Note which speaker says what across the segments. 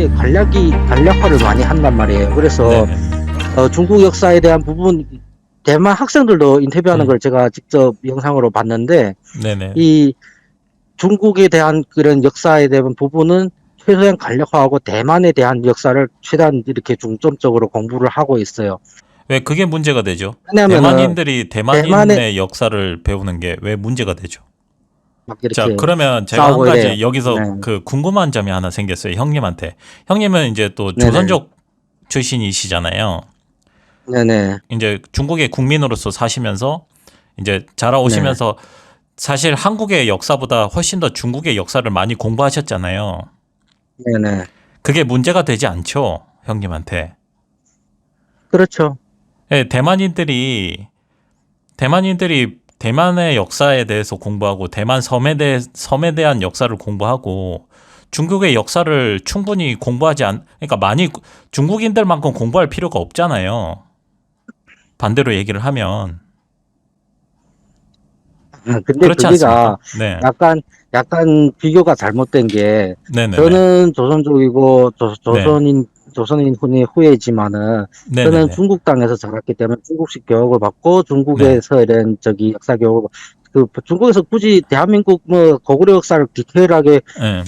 Speaker 1: 부분이 간략화를 많이 한단 말이에요. 그래서
Speaker 2: 네네.
Speaker 1: 중국 역사에 대한 부분, 대만 학생들도 인터뷰하는 걸 제가 직접 영상으로 봤는데,
Speaker 2: 네네.
Speaker 1: 이 중국에 대한 그런 역사에 대한 부분은 최소한 간략화하고 대만에 대한 역사를 최대한 이렇게 중점적으로 공부를 하고 있어요.
Speaker 2: 왜 그게 문제가 되죠?
Speaker 1: 왜냐면은
Speaker 2: 대만인들이
Speaker 1: 대만에
Speaker 2: 대만인의 역사를 배우는 게 왜 문제가 되죠?
Speaker 1: 막
Speaker 2: 자,
Speaker 1: 이렇게
Speaker 2: 그러면 제가 한
Speaker 1: 싸우고 이래요.
Speaker 2: 가지 여기서
Speaker 1: 네,
Speaker 2: 그 궁금한 점이 하나 생겼어요. 형님한테. 형님은 이제 또
Speaker 1: 네네,
Speaker 2: 조선족 출신이시잖아요.
Speaker 1: 네네,
Speaker 2: 이제 중국의 국민으로서 사시면서 이제
Speaker 1: 네,
Speaker 2: 자라오시면서 사실 한국의 역사보다 훨씬 더 중국의 역사를 많이 공부하셨잖아요.
Speaker 1: 네네.
Speaker 2: 그게 문제가 되지 않죠, 형님한테.
Speaker 1: 그렇죠.
Speaker 2: 예, 대만인들이 대만의 역사에 대해서 공부하고 대만 섬에 대한 역사를 공부하고 중국의 역사를 충분히 그러니까 많이 중국인들만큼 공부할 필요가 없잖아요. 반대로 얘기를 하면
Speaker 1: 근데
Speaker 2: 그렇지 않습니까?
Speaker 1: 거기가
Speaker 2: 네,
Speaker 1: 약간 비교가 잘못된 게,
Speaker 2: 네네네,
Speaker 1: 저는 조선족이고
Speaker 2: 네,
Speaker 1: 조선인 훈의 후예지만은, 저는
Speaker 2: 네네네,
Speaker 1: 중국 땅에서 자랐기 때문에 중국식 교육을 받고
Speaker 2: 네,
Speaker 1: 중국에서 이런 역사 교육을 중국에서 굳이 대한민국 뭐 고구려 역사를 디테일하게
Speaker 2: 네.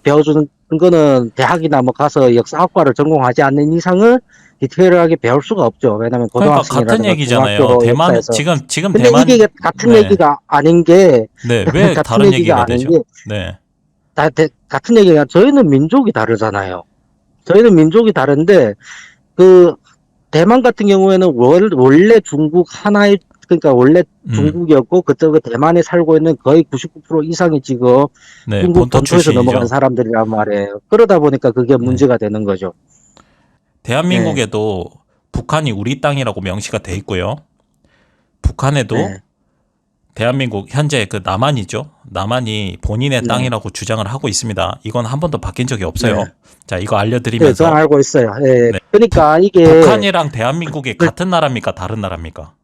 Speaker 1: 배워주는 거는 대학이나 뭐 가서 역사학과를 전공하지 않는 이상은 디테일하게 배울 수가 없죠. 왜냐하면
Speaker 2: 그러니까 같은
Speaker 1: 고등학생이라든가
Speaker 2: 얘기잖아요.
Speaker 1: 중학교 역사에서.
Speaker 2: 지금
Speaker 1: 근데 이게 같은
Speaker 2: 네,
Speaker 1: 얘기가 아닌 게,
Speaker 2: 네, 왜
Speaker 1: 같은
Speaker 2: 다른
Speaker 1: 얘기가
Speaker 2: 얘기가
Speaker 1: 아닌
Speaker 2: 되죠?
Speaker 1: 게,
Speaker 2: 네,
Speaker 1: 같은 얘기가, 저희는 민족이 다르잖아요. 저희는 민족이 다른데, 그, 대만 같은 경우에는 원래 중국 하나의, 그러니까 원래
Speaker 2: 음,
Speaker 1: 중국이었고, 그쪽에 대만에 살고 있는 거의 99% 이상이 지금
Speaker 2: 네,
Speaker 1: 중국
Speaker 2: 본토
Speaker 1: 본토에서 넘어간
Speaker 2: 출신이죠.
Speaker 1: 사람들이란 말이에요. 그러다 보니까 그게
Speaker 2: 네.
Speaker 1: 문제가 되는 거죠. 네,
Speaker 2: 대한민국에도 북한이 우리 땅이라고 명시가 돼 있고요. 북한에도
Speaker 1: 네,
Speaker 2: 대한민국 현재 그 남한이죠. 남한이 본인의
Speaker 1: 네,
Speaker 2: 땅이라고 주장을 하고 있습니다. 이건 한 번도 바뀐 적이
Speaker 1: 네.
Speaker 2: 없어요. 자, 이거
Speaker 1: 네, 그건
Speaker 2: 알려드리면서
Speaker 1: 알고 있어요. 예.
Speaker 2: 네.
Speaker 1: 그러니까 이게,
Speaker 2: 북한이랑 대한민국이
Speaker 1: 그
Speaker 2: 같은 나라입니까? 다른 나라입니까?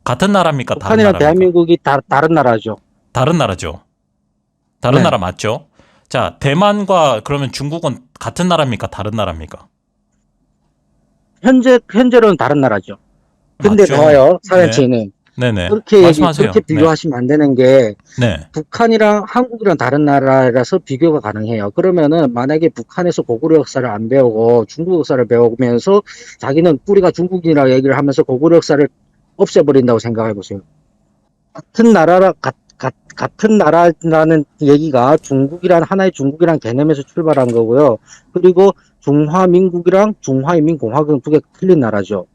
Speaker 2: 같은 나라입니까? 다른
Speaker 1: 북한이랑
Speaker 2: 나라입니까?
Speaker 1: 대한민국이 다른 나라죠.
Speaker 2: 다른 나라죠. 다른
Speaker 1: 네.
Speaker 2: 나라 맞죠? 자, 대만과 그러면 중국은 같은 나라입니까? 다른 나라입니까?
Speaker 1: 현재로는 다른 나라죠. 근데
Speaker 2: 맞죠?
Speaker 1: 봐요,
Speaker 2: 네.
Speaker 1: 사연치는.
Speaker 2: 네네.
Speaker 1: 그렇게
Speaker 2: 말씀하세요. 네.
Speaker 1: 비교하시면 안 되는 게,
Speaker 2: 네.
Speaker 1: 북한이랑 한국이랑 다른 나라라서 비교가 가능해요. 그러면은 만약에 북한에서 고구려 역사를 안 배우고 중국 역사를 배우면서 자기는 뿌리가 중국이라고 얘기를 하면서 고구려 역사를 없애버린다고 생각해 보세요. 같은 나라라는 얘기가 하나의 중국이란 개념에서 출발한 거고요. 그리고 중화민국이랑 중화인민공화국은 두 개 틀린 나라죠.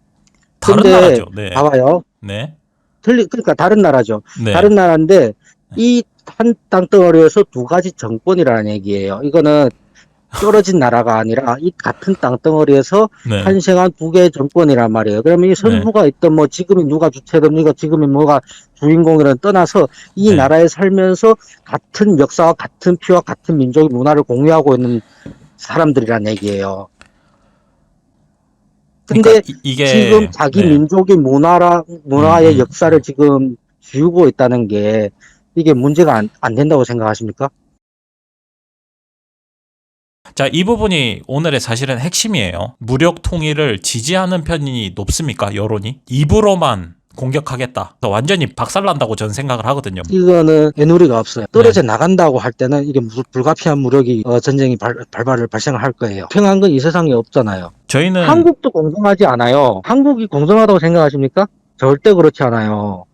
Speaker 2: 다른
Speaker 1: 근데
Speaker 2: 나라죠. 네.
Speaker 1: 봐봐요.
Speaker 2: 네.
Speaker 1: 그러니까 다른 나라죠.
Speaker 2: 네.
Speaker 1: 다른 나라인데 이 한 땅덩어리에서 두 가지 정권이라는 얘기예요. 이거는 떨어진 나라가 아니라 이 같은 땅덩어리에서
Speaker 2: 네.
Speaker 1: 탄생한 두 개의 정권이란 말이에요. 그러면 이
Speaker 2: 네.
Speaker 1: 선후가 있던 뭐 지금이 누가 주체든 이거 지금이 뭐가 주인공이든 떠나서 이
Speaker 2: 네.
Speaker 1: 나라에 살면서 같은 역사와 같은 피와 같은 민족의 문화를 공유하고 있는 사람들이란 얘기예요.
Speaker 2: 그러니까
Speaker 1: 근데 지금
Speaker 2: 이게
Speaker 1: 자기
Speaker 2: 네.
Speaker 1: 민족의 문화의 역사를 지금 지우고 있다는 게 이게 문제가 안 된다고 생각하십니까?
Speaker 2: 자, 이 부분이 오늘의 사실은 핵심이에요. 무력 통일을 지지하는 편이 높습니까? 여론이? 입으로만 공격하겠다. 완전히 박살난다고 저는 생각을 하거든요.
Speaker 1: 이거는 애누리가 없어요.
Speaker 2: 네.
Speaker 1: 떨어져 나간다고 할 때는 이게 불가피한 무력이 전쟁이 발생을 할 거예요. 평한 건 이 세상에 없잖아요.
Speaker 2: 저희는
Speaker 1: 한국도 공정하지 않아요. 한국이 공정하다고 생각하십니까? 절대 그렇지 않아요.